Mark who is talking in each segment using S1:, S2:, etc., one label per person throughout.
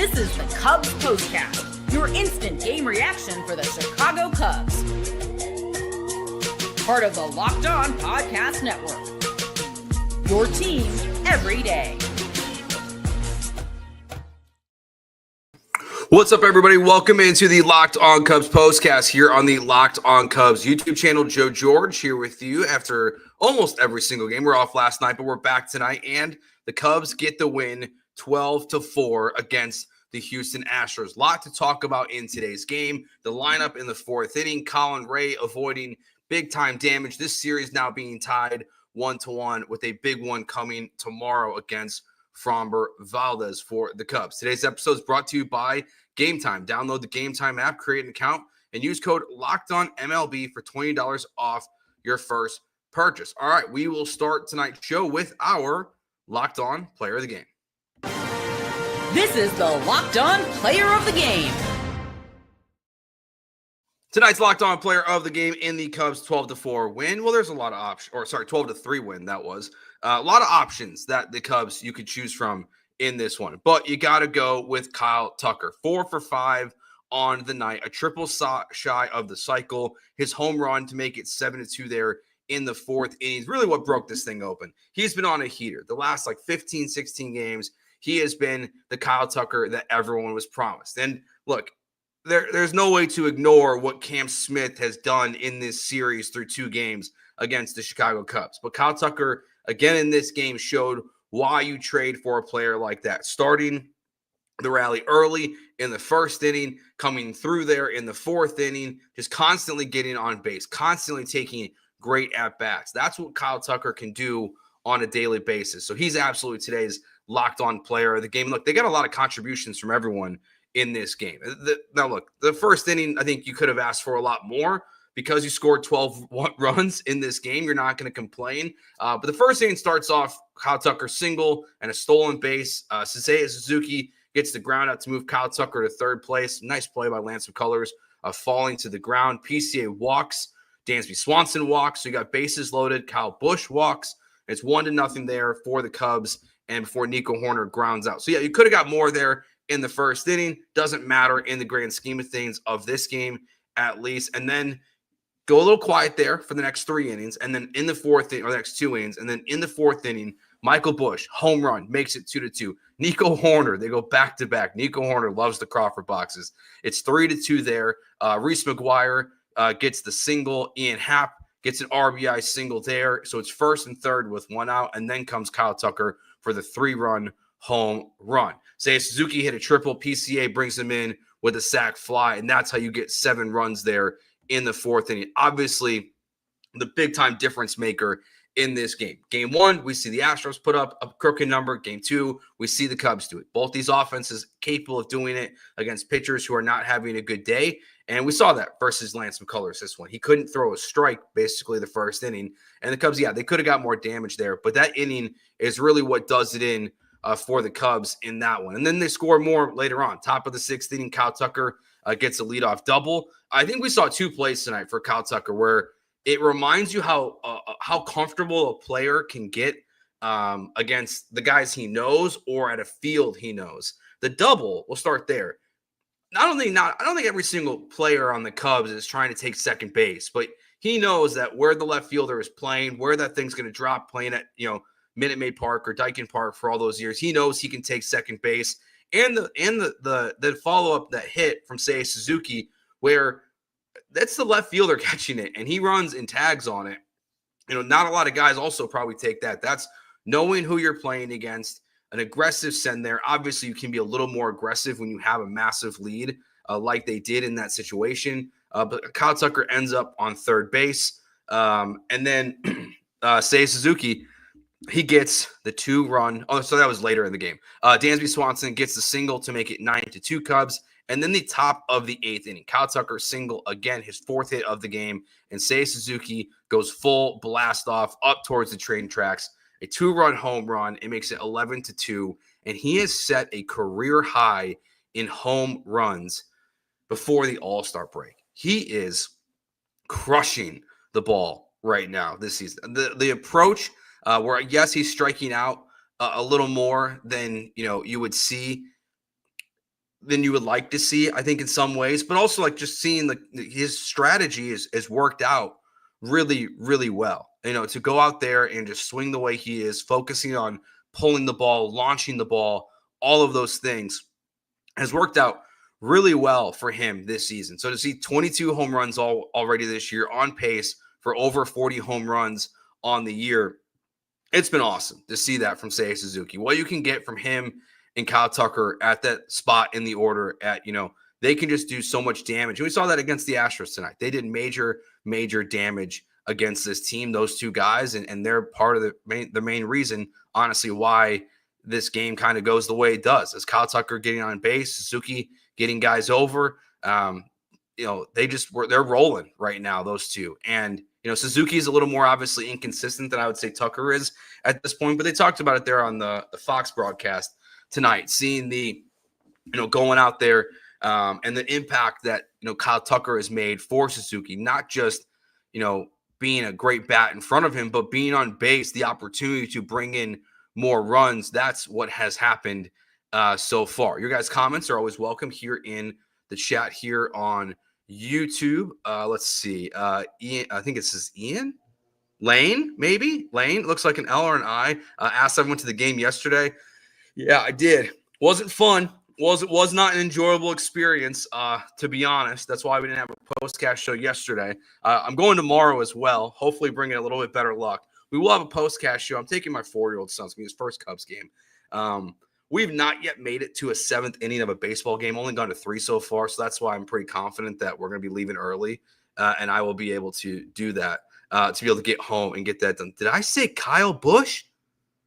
S1: This is the Cubs Postcast, your instant game reaction for the Chicago Cubs. Part of the Locked On Podcast Network. Your team every day.
S2: What's up, everybody? Welcome into the Locked On Cubs Postcast here on the Locked On Cubs YouTube channel. Joe George here with you after almost every single game. We're off last night, but we're back tonight, and the Cubs get the win 12-4 against the Houston Astros. A lot to talk about in today's game. The lineup in the fourth inning, Colin Rea avoiding big-time damage. This series now being tied 1-1 with a big one coming tomorrow against Framber Valdez for the Cubs. Today's episode is brought to you by Gametime. Download the Gametime app, create an account, and use code LOCKEDONMLB for $20 off your first purchase. All right, we will start tonight's show with our Locked On Player of the Game.
S1: This is the Locked On Player of the Game.
S2: Tonight's Locked On Player of the Game in the Cubs 12-4 win. Well, there's a lot of options, 12-3 win, that was. A lot of options that the Cubs you could choose from in this one. But you got to go with Kyle Tucker. 4 for 5 on the night. A triple shy of the cycle. His home run to make it 7-2 there in the fourth inning is really what broke this thing open. He's been on a heater. The last 15, 16 games, he has been the Kyle Tucker that everyone was promised. And look, there's no way to ignore what Cam Smith has done in this series through 2 games against the Chicago Cubs. But Kyle Tucker, again in this game, showed why you trade for a player like that. Starting the rally early in the first inning, coming through there in the fourth inning, just constantly getting on base, constantly taking great at-bats. That's what Kyle Tucker can do on a daily basis. So he's absolutely today's locked-on player of the game. Look, they got a lot of contributions from everyone in this game. Now, look, the first inning, I think you could have asked for a lot more because you scored 12 runs in this game. You're not going to complain. But the first inning starts off Kyle Tucker single and a stolen base. Seiya Suzuki gets the ground out to move Kyle Tucker to third place. Nice play by Lance McCullers, falling to the ground. PCA walks. Dansby Swanson walks. So you got bases loaded. Kyle Busch walks. It's 1-0 there for the Cubs, and before Nico Hoerner grounds out. So, yeah, you could have got more there in the first inning. Doesn't matter in the grand scheme of things of this game, at least. And then go a little quiet there for the next 3 innings, and then in the fourth inning, or the next 2 innings, and then in the fourth inning, Michael Busch, home run, makes it 2-2. Nico Hoerner, they go back-to-back. Nico Hoerner loves the Crawford boxes. It's 3-2 there. Reese McGuire gets the single. Ian Happ gets an RBI single there. So it's first and third with 1 out, and then comes Kyle Tucker for the 3-run home run. Seiya Suzuki hit a triple. PCA brings him in with a sac fly, and that's how you get 7 runs there in the fourth inning. Obviously, the big-time difference maker in this game. Game 1, we see the Astros put up a crooked number. Game 2, we see the Cubs do it. Both these offenses capable of doing it against pitchers who are not having a good day, and we saw that versus Lance McCullers this one. He couldn't throw a strike basically the first inning, and the Cubs, yeah, they could have got more damage there, but that inning is really what does it in for the Cubs in that one. And then they score more later on. Top of the 6th inning, Kyle Tucker gets a leadoff double. I think we saw 2 plays tonight for Kyle Tucker where it reminds you how comfortable a player can get against the guys he knows or at a field he knows. The double, we'll start there. I don't think every single player on the Cubs is trying to take second base, but he knows that where the left fielder is playing, where that thing's going to drop playing at, Minute Maid Park or Dyken Park for all those years. He knows he can take second base. And the follow-up, that hit from Seiya Suzuki, where that's the left fielder catching it, and he runs and tags on it. Not a lot of guys also probably take that. That's knowing who you're playing against, an aggressive send there. Obviously, you can be a little more aggressive when you have a massive lead like they did in that situation. But Kyle Tucker ends up on third base. And then Seiya Suzuki, he gets the 2-run. Oh, so that was later in the game. Dansby Swanson gets the single to make it 9-2 Cubs. And then the top of the 8th inning, Kyle Tucker single, again, his 4th hit of the game. And Seiya Suzuki goes full blast off up towards the train tracks. A 2-run home run. It makes it 11-2. And he has set a career high in home runs before the All-Star break. He is crushing the ball right now this season. The approach where, yes, he's striking out a little more than you would see than you would like to see, I think, in some ways, but also like just seeing his strategy is worked out really, really well. To go out there and just swing the way he is, focusing on pulling the ball, launching the ball, all of those things has worked out really well for him this season. So to see 22 home runs already this year, on pace for over 40 home runs on the year, it's been awesome to see that from Seiya Suzuki. What you can get from him and Kyle Tucker at that spot in the order they can just do so much damage. And we saw that against the Astros tonight. They did major, major damage against this team, those two guys, and they're part of the main reason, honestly, why this game kind of goes the way it does. As Kyle Tucker getting on base, Suzuki getting guys over, they're rolling right now, those two. And Suzuki is a little more obviously inconsistent than I would say Tucker is at this point, but they talked about it there on the Fox broadcast tonight, seeing the, going out there and the impact that, Kyle Tucker has made for Suzuki, not just, being a great bat in front of him, but being on base, the opportunity to bring in more runs. That's what has happened so far. Your guys' comments are always welcome here in the chat here on YouTube. Let's see. Ian, I think it says Ian Lane, maybe Lane. Looks like an L or an I. Asked if I went to the game yesterday. Yeah, I did. Wasn't fun. Was not an enjoyable experience, to be honest. That's why we didn't have a postcast show yesterday. I'm going tomorrow as well. Hopefully, bringing a little bit better luck. We will have a postcast show. I'm taking my 4-year-old son to his first Cubs game. We've not yet made it to a 7th inning of a baseball game. Only gone to 3 so far, so that's why I'm pretty confident that we're going to be leaving early, and I will be able to do that to be able to get home and get that done. Did I say Kyle Busch?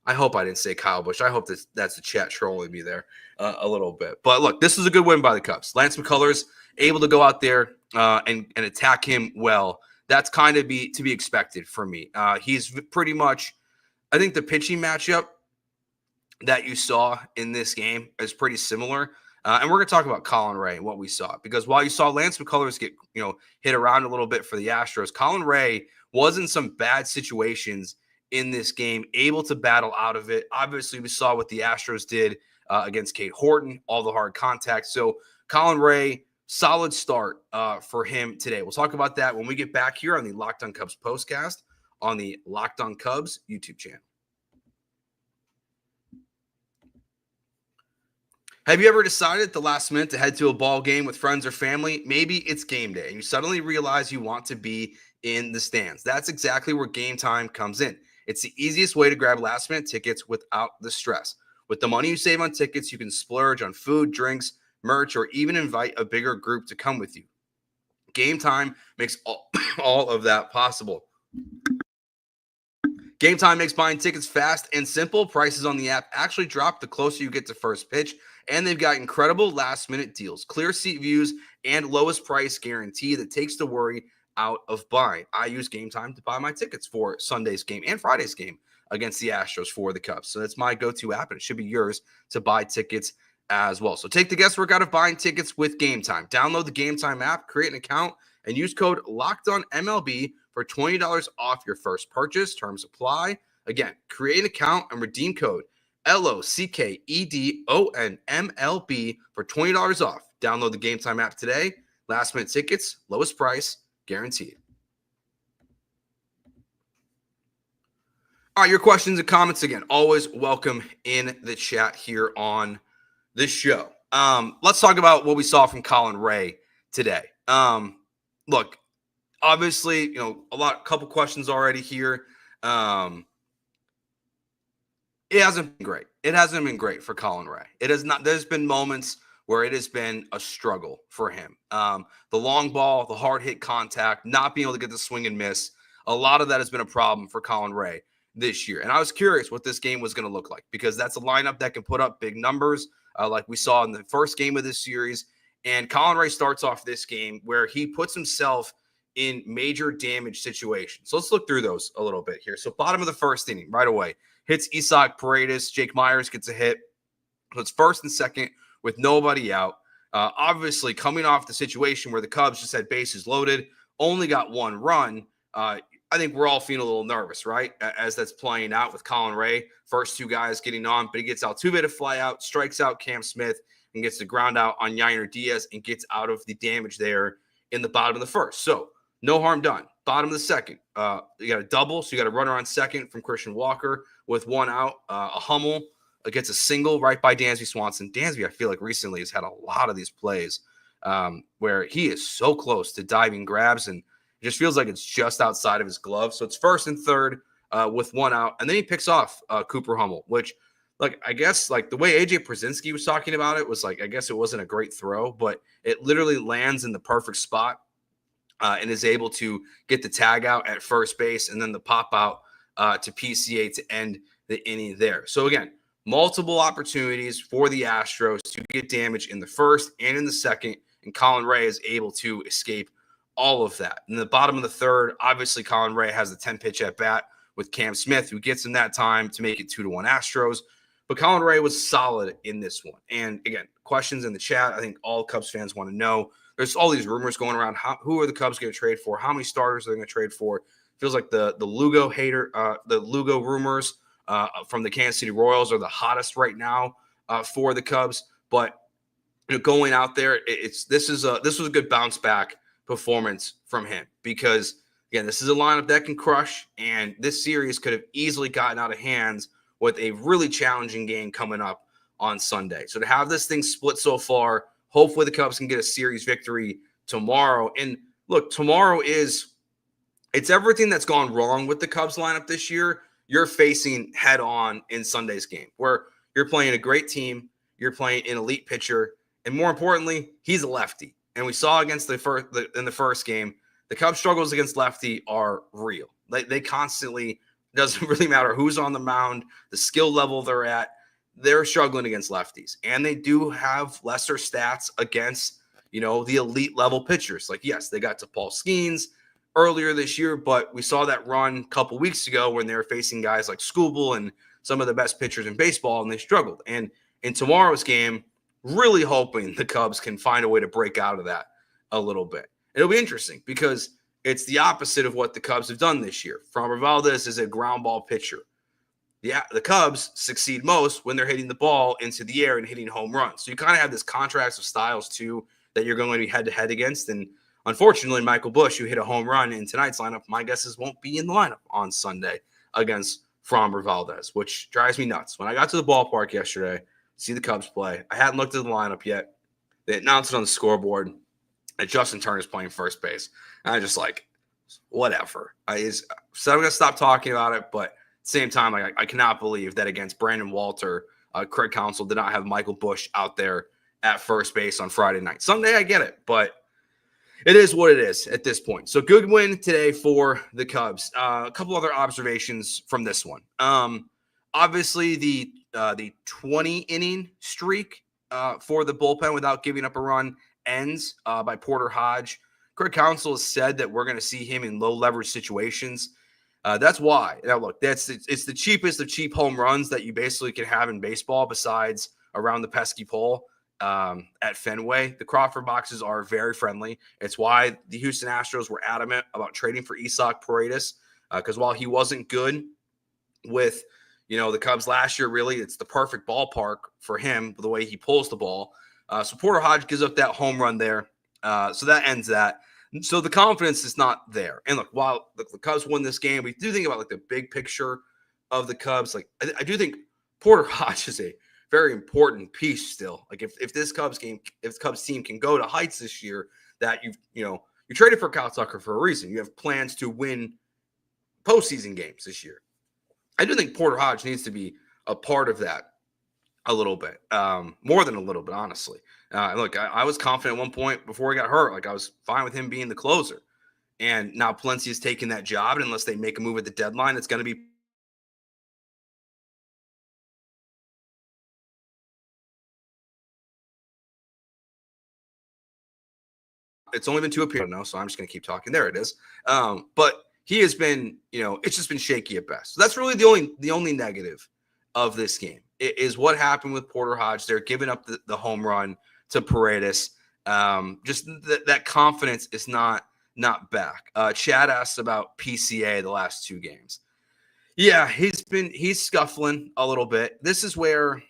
S2: I hope I didn't say Kyle Busch. I hope that's the chat trolling me there a little bit. But look, this is a good win by the Cubs. Lance McCullers able to go out there and attack him well. That's kind of to be expected for me. He's pretty much, I think the pitching matchup that you saw in this game is pretty similar. And we're going to talk about Colin Rea and what we saw. Because while you saw Lance McCullers get hit around a little bit for the Astros, Colin Rea was in some bad situations in this game, able to battle out of it. Obviously, we saw what the Astros did against Kate Horton, all the hard contact. So Colin Rea, solid start for him today. We'll talk about that when we get back here on the Locked On Cubs postcast on the Locked On Cubs YouTube channel. Have you ever decided at the last minute to head to a ball game with friends or family? Maybe it's game day and you suddenly realize you want to be in the stands. That's exactly where Gametime comes in. It's the easiest way to grab last-minute tickets without the stress. With the money you save on tickets, you can splurge on food, drinks, merch, or even invite a bigger group to come with you. Gametime makes all of that possible. Gametime makes buying tickets fast and simple. Prices on the app actually drop the closer you get to first pitch, and they've got incredible last-minute deals, clear seat views, and lowest price guarantee that takes the worry out of buying. I use Gametime to buy my tickets for Sunday's game and Friday's game against the Astros for the Cubs. So that's my go-to app, and it should be yours to buy tickets as well. So take the guesswork out of buying tickets with Gametime. Download the Gametime app, create an account, and use code LOCKEDONMLB for $20 off your first purchase. Terms apply. Again, create an account and redeem code LOCKEDONMLB for $20 off. Download the Gametime app today. Last minute tickets, lowest price, guaranteed. All right, your questions and comments, again, always welcome in the chat here on this show. Let's talk about what we saw from Colin Rea today. Look, obviously, couple questions already here. It hasn't been great. It hasn't been great for Colin Rea. It has not. There's been moments where it has been a struggle for him. The long ball, the hard hit contact, not being able to get the swing and miss. A lot of that has been a problem for Colin Rea this year. And I was curious what this game was going to look like, because that's a lineup that can put up big numbers like we saw in the first game of this series. And Colin Rea starts off this game where he puts himself in major damage situations. So let's look through those a little bit here. So bottom of the first inning, right away, hits Isaac Paredes. Jake Myers gets a hit. So it's first and second with nobody out. Obviously, coming off the situation where the Cubs just had bases loaded, only got one run, I think we're all feeling a little nervous, right, as that's playing out with Colin Rea. First two guys getting on, but he gets Altuve to fly out, strikes out Cam Smith, and gets the ground out on Yainer Diaz and gets out of the damage there in the bottom of the first. So no harm done. Bottom of the second, you got a double, so you got a runner on second from Christian Walker with one out. A Hummel gets a single right by Dansby Swanson. Dansby, I feel like recently has had a lot of these plays where he is so close to diving grabs, and it just feels like it's just outside of his glove. So it's first and third with one out, and then he picks off Cooper Hummel, which, like, I guess, like, the way AJ Przinsky was talking about it was like, I guess it wasn't a great throw, but it literally lands in the perfect spot. And is able to get the tag out at first base and then the pop out to PCA to end the inning there. So again, multiple opportunities for the Astros to get damage in the first and in the second, and Colin Rea is able to escape all of that. In the bottom of the third, obviously Colin Rea has the 10-pitch at bat with Cam Smith, who gets him that time to make it 2-1 Astros. But Colin Rea was solid in this one. And again, questions in the chat, I think all Cubs fans want to know. There's all these rumors going around. Who are the Cubs going to trade for? How many starters are they going to trade for? Feels like the Lugo Lugo rumors from the Kansas City Royals are the hottest right now for the Cubs. But going out there, this was a good bounce back performance from him, because again, this is a lineup that can crush, and this series could have easily gotten out of hands with a really challenging game coming up on Sunday. So to have this thing split so far, hopefully the Cubs can get a series victory tomorrow. And look, tomorrow it's everything that's gone wrong with the Cubs lineup this year. You're facing head on in Sunday's game, where you're playing a great team, you're playing an elite pitcher, and more importantly, he's a lefty. And we saw against in the first game, the Cubs' struggles against lefty are real. They constantly, doesn't really matter who's on the mound, the skill level they're at, they're struggling against lefties. And they do have lesser stats against, the elite level pitchers. Like, yes, they got to Paul Skeens earlier this year, but we saw that run a couple weeks ago when they were facing guys like Skubal and some of the best pitchers in baseball, and they struggled. And in tomorrow's game, really hoping the Cubs can find a way to break out of that a little bit. It'll be interesting because it's the opposite of what the Cubs have done this year. Framber Valdez is a ground ball pitcher. The Cubs succeed most when they're hitting the ball into the air and hitting home runs. So you kind of have this contrast of styles, too, that you're going to be head-to-head against. And unfortunately, Michael Busch, who hit a home run in tonight's lineup, my guess is won't be in the lineup on Sunday against Framber Valdez, which drives me nuts. When I got to the ballpark yesterday, see the Cubs play, I hadn't looked at the lineup yet. They announced it on the scoreboard that Justin Turner's playing first base. And I just like, whatever. So I'm going to stop talking about it, but at the same time, I cannot believe that against Brandon Walter, Craig Counsell did not have Michael Busch out there at first base on Friday night. Sunday, I get it, but it is what it is at this point. So good win today for the Cubs. A couple other observations from this one. Obviously, the 20-inning streak for the bullpen without giving up a run ends by Porter Hodge. Craig Counsell has said that we're going to see him in low-leverage situations. That's why. Now, look, it's the cheapest of cheap home runs that you basically can have in baseball besides around the pesky pole at Fenway. The Crawford boxes are very friendly. It's why the Houston Astros were adamant about trading for Isaac Paredes, because while he wasn't good with the Cubs last year, really, it's the perfect ballpark for him, the way he pulls the ball. So Porter Hodge gives up that home run there. So that ends that. So the confidence is not there. And look, while the Cubs won this game, we do think about the big picture of the Cubs. I do think Porter Hodge is a very important piece still. If this Cubs team can go to heights this year, that you traded for Kyle Tucker for a reason. You have plans to win postseason games this year. I do think Porter Hodge needs to be a part of that a little bit, more than a little bit, honestly. Look, I was confident at one point before he got hurt. I was fine with him being the closer. And now Palencia is taking that job, and unless they make a move at the deadline, it's going to be it's only been 2 appearances now, so I'm just going to keep talking. There it is. But he has been, it's just been shaky at best. So that's really the only negative of this game is what happened with Porter Hodge. They're giving up the home run to Paredes. Just that confidence is not back. Chad asked about PCA the last 2 games. Yeah, he's scuffling a little bit. This is where,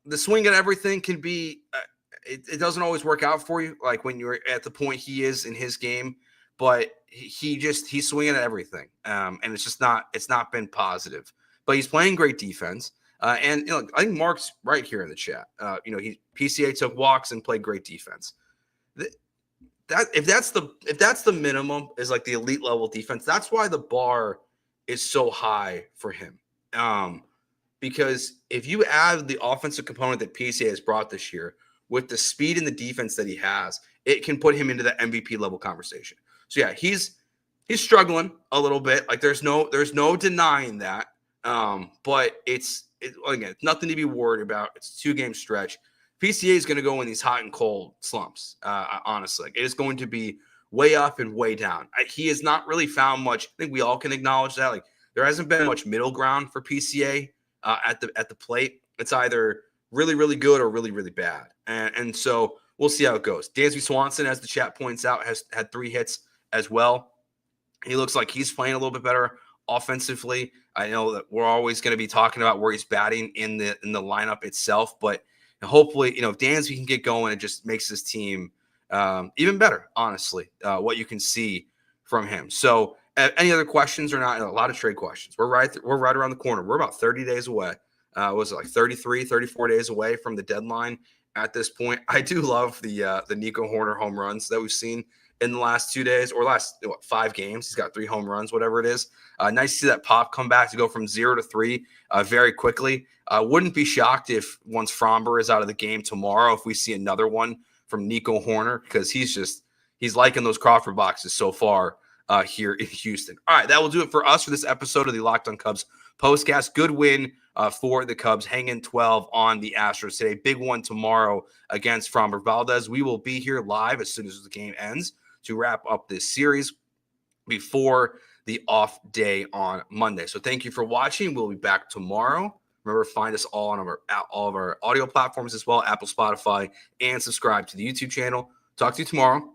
S2: the swing at everything can be it doesn't always work out for you, like when you're at the point he is in his game, but he's swinging at everything, and it's not been positive. But he's playing great defense, and I think Mark's right here in the chat. PCA took walks and played great defense. If that's the minimum, is like the elite level defense. That's why the bar is so high for him. Because if you add the offensive component that PCA has brought this year with the speed and the defense that he has, it can put him into the MVP level conversation. So yeah, he's struggling a little bit. Like there's no denying that. But it's again, nothing to be worried about. It's a 2-game stretch. PCA is going to go in these hot and cold slumps. Honestly, it is going to be way up and way down. He has not really found much. I think we all can acknowledge that. Like there hasn't been much middle ground for PCA at the plate. It's either really, really good or really, really bad. And so we'll see how it goes. Dansby Swanson, as the chat points out, has had 3 hits as well. He looks like he's playing a little bit better offensively. I know that we're always going to be talking about where he's batting in the lineup itself, but hopefully, if Dansby can get going, it just makes his team even better, honestly, what you can see from him. So any other questions or not? A lot of trade questions. We're right around the corner. We're about 30 days away. Was it like 33, 34 days away from the deadline at this point? I do love the Nico Hoerner home runs that we've seen in the last 2 days or last 5 games. He's got 3 home runs, whatever it is. Nice to see that pop come back to go from 0 to 3 very quickly. Wouldn't be shocked if once Fromber is out of the game tomorrow, if we see another one from Nico Hoerner, because he's liking those Crawford boxes so far here in Houston. All right, that will do it for us for this episode of the Locked on Cubs postcast. Good win for the Cubs, hanging 12 on the Astros today. Big one tomorrow against Fromber Valdez. We will be here live as soon as the game ends to wrap up this series before the off day on Monday. So thank you for watching. We'll be back tomorrow. Remember, find us all on all of our audio platforms as well, Apple, Spotify, and subscribe to the YouTube channel. Talk to you tomorrow.